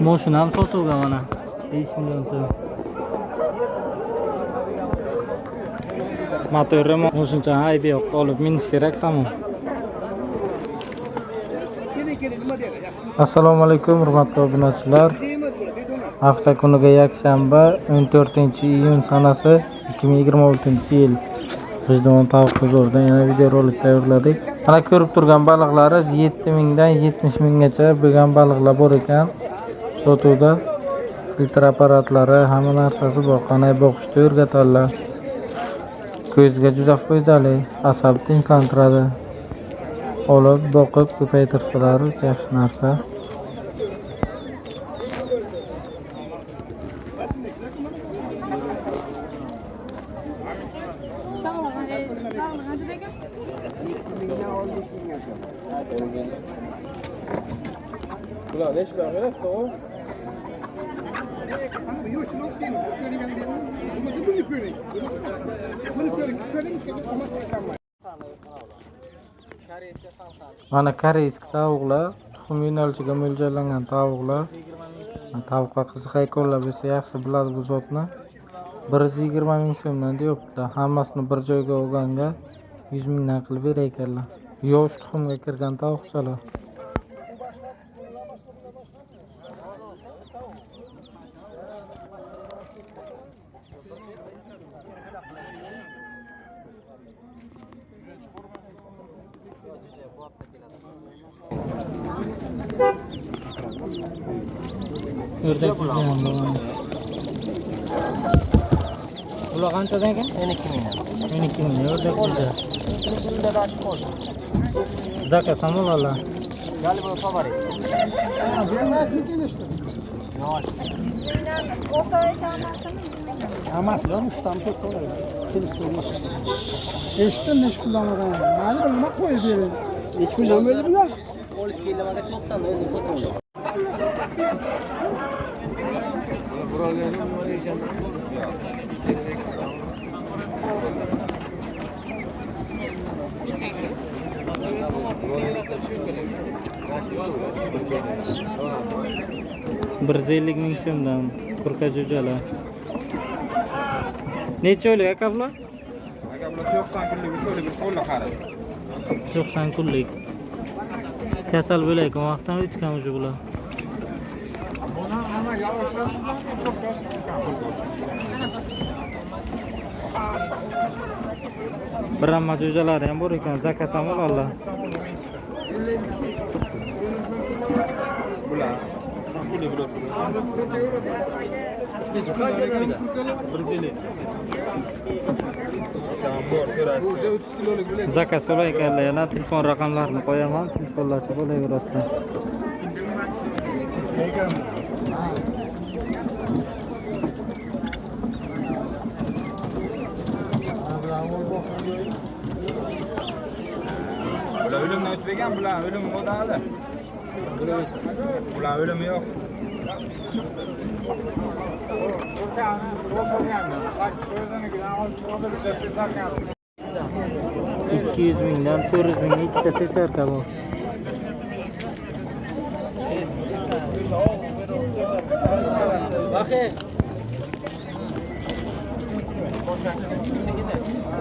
Moshina ham sotuvga mana 5 million so'm. Motor remont qo'shimcha aybi yo'q, olib minish kerak tamom. Assalomu alaykum hurmatli obunachilar. Hafta kuniga yakshanba 14-iyun sanasi 2026-yil. Vijdon tovuq bozoridan yana videorolik tayyorladik. Mana ko'rib turgan baliqlari 7000 dan 70 minggacha bo'lgan baliqlar bor ekan. Sotuvda filtr apparatlari, hamma narsasi bor. Qanday boqishni o'rgatadilar. Ko'zga juda foydali, asab tinchlantiradi. Olib, boqib, ko'paytirsalar yaxshi narsa. Ulan ne iş var o? Mana koreysk tovuqlar, tuxum yo'nalishiga mo'ljallangan tovuqlar. Tovuqqa qiziq haykollar bo'lsa yaxshi biladi bu zotni. 120 ming so'mdan deyaptilar. Hammasini bir joyga olganga 100 mingdan qilib berar ekanlar. Yosh tuxumga kirgan tovuqchalar. Ördek güzel bu. Ular qanchadan ekan? 12 mingdan. 12 ming. Ördek güzel. Bunda da aşık oldu. Zakaz samolala. Galiba favorit. Yok. O sayede Hamas lan ustam çok kolay. Kim söylüyorsun? Eşittim ne kullanmadan. Mali bulma koy bir. Hiç bilmem öyle bir yok. 12 yıllamada 90 da özüm fotoğrafı. Buraları numara yaşam. Birzellik ming so'mdan kurka jo'jalar. Necha oylik aka bular? Aka bular 90 kunlik, 3 oylik qo'lga qarab. 90 kunlik. Kasal bo'layotgan vaqtdan o'tgan o'sha bular. Biramma jo'jalari ham bor ekan, zakaz ham olarlar. Bular. Puli bular. Hiç qancha deydi? 1 kilo. Tamam, bor, ko'radi. O'sha 30 kilolik bilan. Zakaz so'rayotganlar, yana telefon raqamlarini qo'yaman, telefonlashib bo'laverasizlar. Bular o'limdan o'tmagan, bular o'lim modali. Bular o'limi yo'q. 200 mingdan 400 mingga ikkita sesarka bor. Bakın.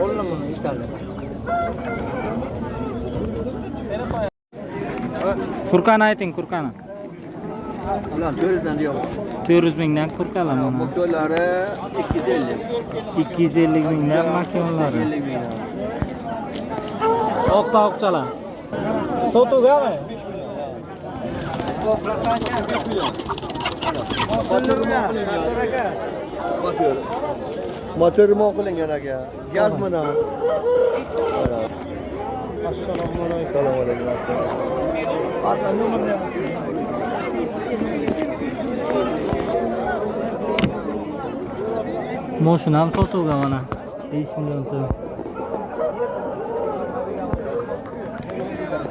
Oğlum bunu isterler. Kurkani ayting, kurkani. Ulan 400'den diyor. 400 mingdan kurkalar mana. Motorları 250. 250 mingdan makinalari. 250 ming. Oq tovuqchalar. Sotuvgami? Motoru mu qilingan aka? Gaz mana. Assalomu alaykum. Assalomu alaykum. Moshina ham sotuvga mana 5 million so'm.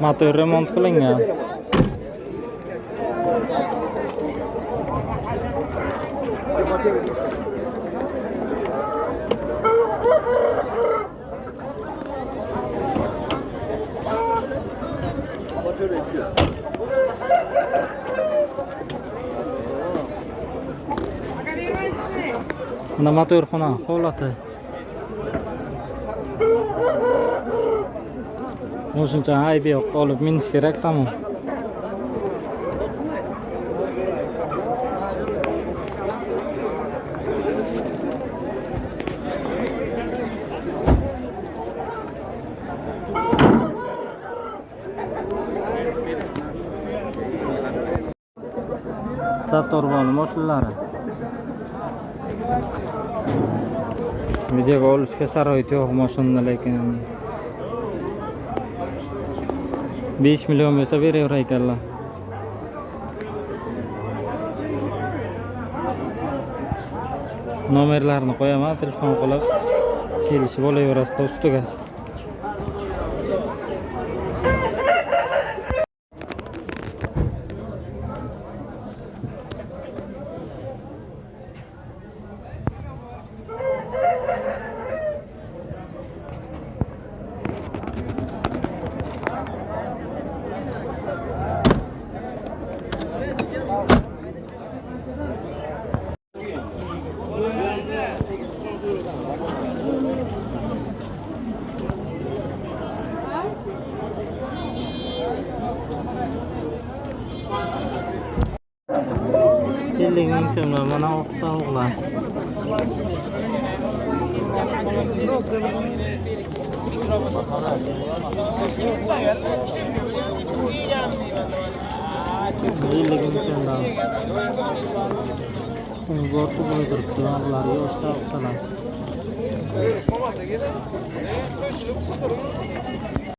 Motor remont qilingan. Bunda motor xona holati. Qo'shimcha aybi yo'q, olib minish kerak, tamom. Sattorboni mashinalari. Videoga olishga sharoit yo'q mashinada, lekin 5 million bo'lsa beraver ekanlar. Nomerlarini qo'yaman, telefon qilib kelishib olaverasizlar ustiga. Keldingin so'mlar mana oqsoqlar. Keldingin so'mlar. Go'rtu bo'ldiribdi, ular yoshda o'xshalar.